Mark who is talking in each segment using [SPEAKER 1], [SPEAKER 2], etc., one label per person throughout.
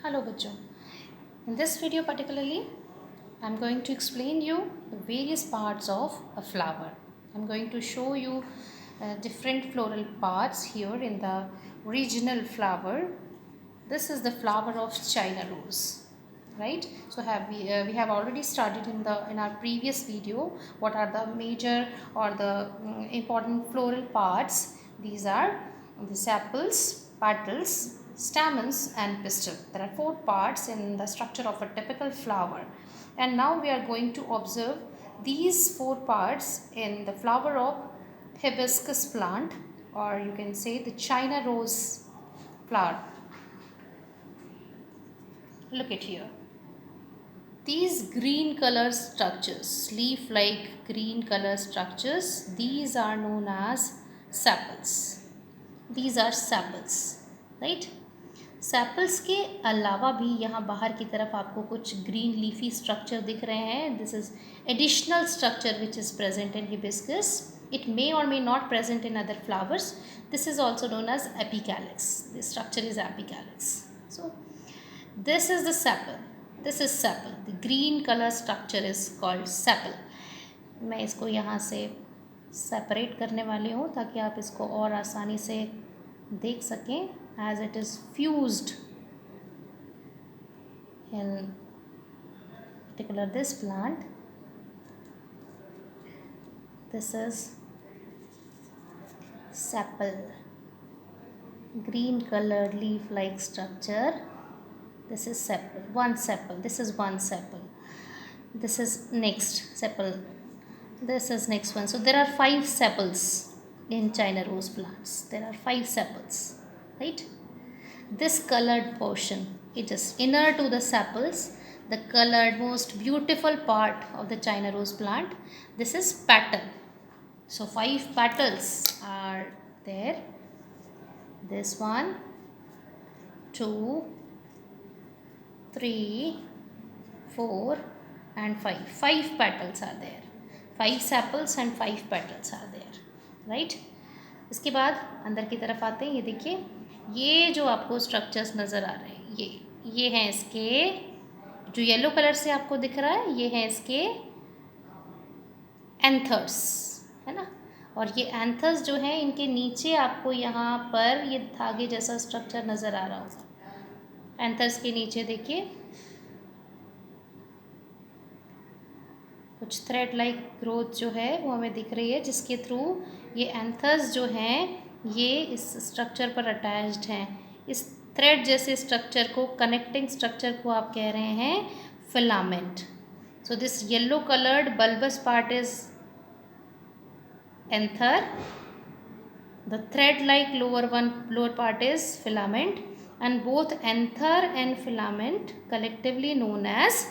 [SPEAKER 1] Hello बच्चों. In this video particularly, I am going to explain you the various parts of a flower. I am going to show you different floral parts here in the regional flower. This is the flower of China rose, right? So we have already studied in our previous video what are the major or the important floral parts. These are the sepals, petals, stamens and pistil. There are 4 parts in the structure of a typical flower, and now we are going to observe these 4 parts in the flower of hibiscus plant, or you can say the China rose flower. Look at here. These green color structures, leaf like green color structures, these are known as sepals. These are sepals, right? Sepals के अलावा भी यहाँ बाहर की तरफ आपको कुछ green leafy structure दिख रहे हैं. This is additional structure which is present in hibiscus. It may or may not present in other flowers. This is also known as epicalyx. This structure is epicalyx. So this is the sepal. This is sepal. The green colour structure is called sepal. मैं इसको यहाँ से separate करने वाली हूँ ताकि आप इसको और आसानी से देख सकें, as it is fused in particular this plant. This is sepal, green colored leaf like structure. This is sepal, one sepal. This is one sepal. This is next sepal. This is next one. So there are 5 sepals in China rose plants. There are 5 sepals, right? This colored portion, it is inner to the sepals, the colored most beautiful part of the China rose plant. This is petal. So 5 petals are there. This 1, 2, 3, 4 and 5. 5 petals are there. 5 sepals and 5 petals are there, right? इसके बाद अंदर की तरफ आते हैं. ये देखिए, ये जो आपको स्ट्रक्चर्स नज़र आ रहे हैं, ये हैं इसके, जो येलो कलर से आपको दिख रहा है, ये हैं इसके एंथर्स, है ना. और ये एंथर्स जो हैं, इनके नीचे आपको यहाँ पर ये धागे जैसा स्ट्रक्चर नज़र आ रहा होगा. एंथर्स के नीचे देखिए कुछ थ्रेड लाइक ग्रोथ जो है वो हमें दिख रही है, जिसके थ्रू ये एंथर्स जो हैं ये इस स्ट्रक्चर पर अटैच्ड हैं. इस थ्रेड जैसे स्ट्रक्चर को, कनेक्टिंग स्ट्रक्चर को आप कह रहे हैं filament. So this yellow coloured bulbous part is anther. The thread like lower part is filament, and both anther and filament collectively known as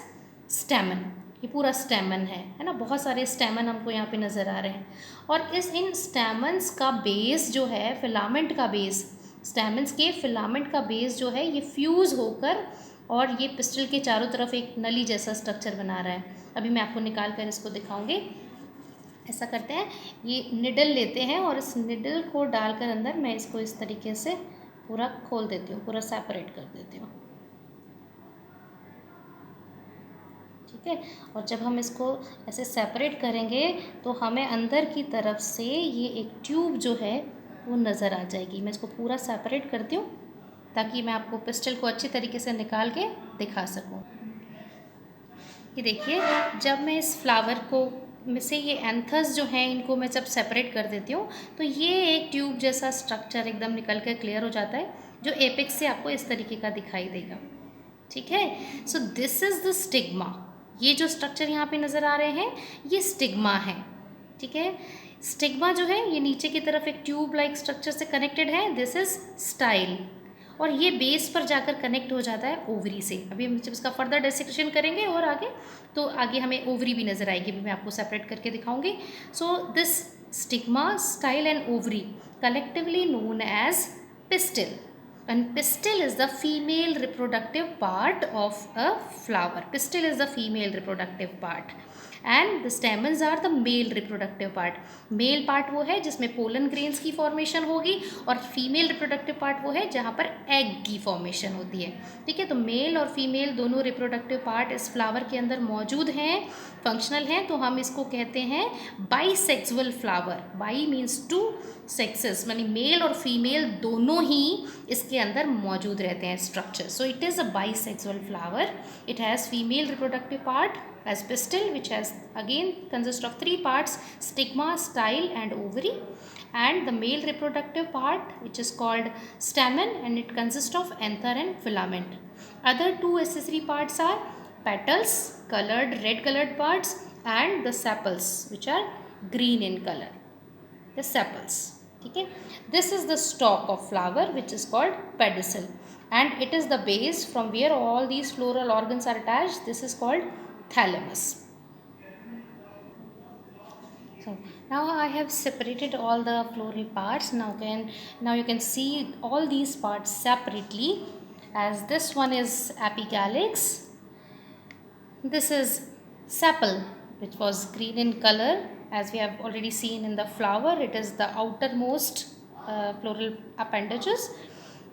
[SPEAKER 1] stamen. ये पूरा स्टेमन है ना. बहुत सारे स्टेमन हमको यहाँ पे नज़र आ रहे हैं. और इन स्टेमन्स का बेस जो है, फिलामेंट का बेस, स्टेमन्स के फिलामेंट का बेस जो है, ये फ्यूज़ होकर और ये पिस्टल के चारों तरफ एक नली जैसा स्ट्रक्चर बना रहा है. अभी मैं आपको निकाल कर इसको दिखाऊंगी. ऐसा करते हैं, ये निडल लेते हैं और इस निडल को डालकर अंदर मैं इसको इस तरीके से पूरा खोल देती हूँ, पूरा सेपरेट कर देती हूँ, ठीक है. और जब हम इसको ऐसे सेपरेट करेंगे तो हमें अंदर की तरफ से ये एक ट्यूब जो है वो नज़र आ जाएगी. मैं इसको पूरा सेपरेट करती हूँ ताकि मैं आपको पिस्टल को अच्छी तरीके से निकाल के दिखा सकूँ. ये देखिए, जब मैं इस फ्लावर को में से ये एंथर्स जो हैं इनको मैं जब सेपरेट कर देती हूँ तो ये एक ट्यूब जैसा स्ट्रक्चर एकदम निकल कर क्लियर हो जाता है, जो एपेक्स से आपको इस तरीके का दिखाई देगा, ठीक है. So this is the stigma. ये जो स्ट्रक्चर यहाँ पे नज़र आ रहे हैं ये स्टिग्मा है, ठीक है. स्टिग्मा जो है ये नीचे की तरफ एक ट्यूब लाइक स्ट्रक्चर से कनेक्टेड है. This is style. और ये बेस पर जाकर कनेक्ट हो जाता है ओवरी से. अभी हम जब इसका फर्दर डिस्कशन करेंगे और आगे, तो आगे हमें ओवरी भी नज़र आएगी. अभी मैं आपको सेपरेट करके दिखाऊंगी. So this stigma, style and ovary collectively known as pistil. And pistil is the female reproductive part of a flower. Pistil is the female reproductive part. And the stamens are the male reproductive part. Male part वो है जिसमें pollen grains की formation होगी और female reproductive part वो है जहाँ पर एग की फॉर्मेशन होती है. ठीक है, तो मेल और फीमेल दोनों रिप्रोडक्टिव पार्ट इस फ्लावर के अंदर मौजूद हैं, फंक्शनल हैं, तो हम इसको कहते हैं bisexual flower. Bi means two, sexes यानी मेल और फीमेल दोनों ही इसके अंदर मौजूद रहते हैं structure. So it is a bisexual flower. It has female reproductive part as pistil, which has again consist of three parts: stigma, style and ovary, and the male reproductive part which is called stamen, and it consists of anther and filament. Other two accessory parts are petals, colored red colored parts, and the sepals which are green in color, the sepals. Okay, this is the stalk of flower which is called pedicel, and it is the base from where all these floral organs are attached. This is called thalamus. So now I have separated all the floral parts. Now you can see all these parts separately, as this one is apicalyx, this is sepal which was green in color, as we have already seen in the flower. It is the outermost floral appendages,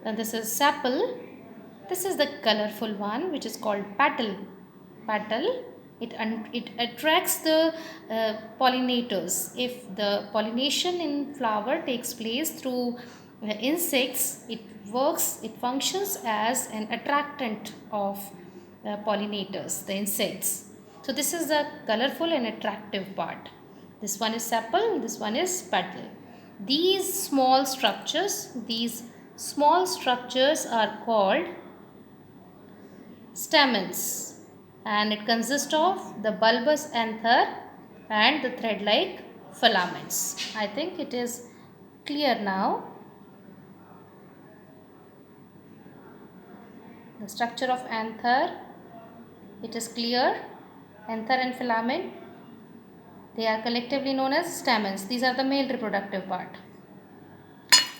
[SPEAKER 1] and this is sepal. This is the colorful one which is called petal. It attracts the pollinators. If the pollination in flower takes place through insects, it functions as an attractant of pollinators, the insects. So this is the colorful and attractive part. This one is sepal, this one is petal. These small structures are called stamens, and it consists of the bulbous anther and the thread-like filaments. I think it is clear now. The structure of anther, it is clear. Anther and filament, they are collectively known as stamens. These are the male reproductive part.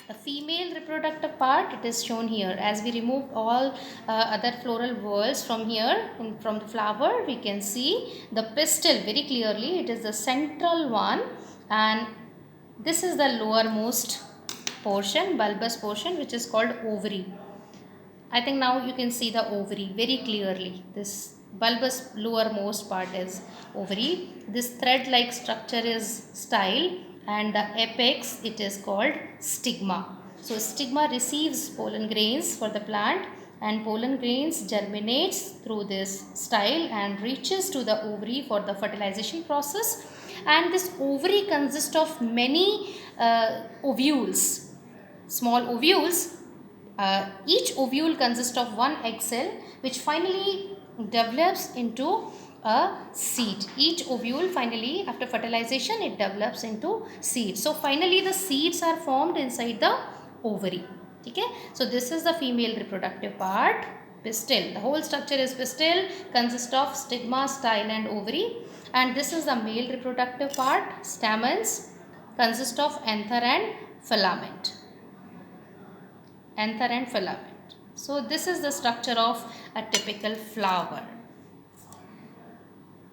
[SPEAKER 1] The female reproductive part, it is shown here. As we remove all other floral whorls from here, from the flower, we can see the pistil very clearly. It is the central one, and this is the lowermost portion, bulbous portion, which is called ovary. I think now you can see the ovary very clearly. This bulbous lowermost part is ovary. This thread-like structure is style, and the apex, it is called stigma. So stigma receives pollen grains for the plant, and pollen grains germinates through this style and reaches to the ovary for the fertilization process. And this ovary consists of many ovules, small ovules. Each ovule consists of one egg cell which finally develops into a seed. Each ovule finally, after fertilization, it develops into seed. So finally the seeds are formed inside the ovary. Okay? So this is the female reproductive part, pistil. The whole structure is pistil, consists of stigma, style and ovary. And this is the male reproductive part, stamens, consist of anther and filament. Anther and filament. So this is the structure of a typical flower.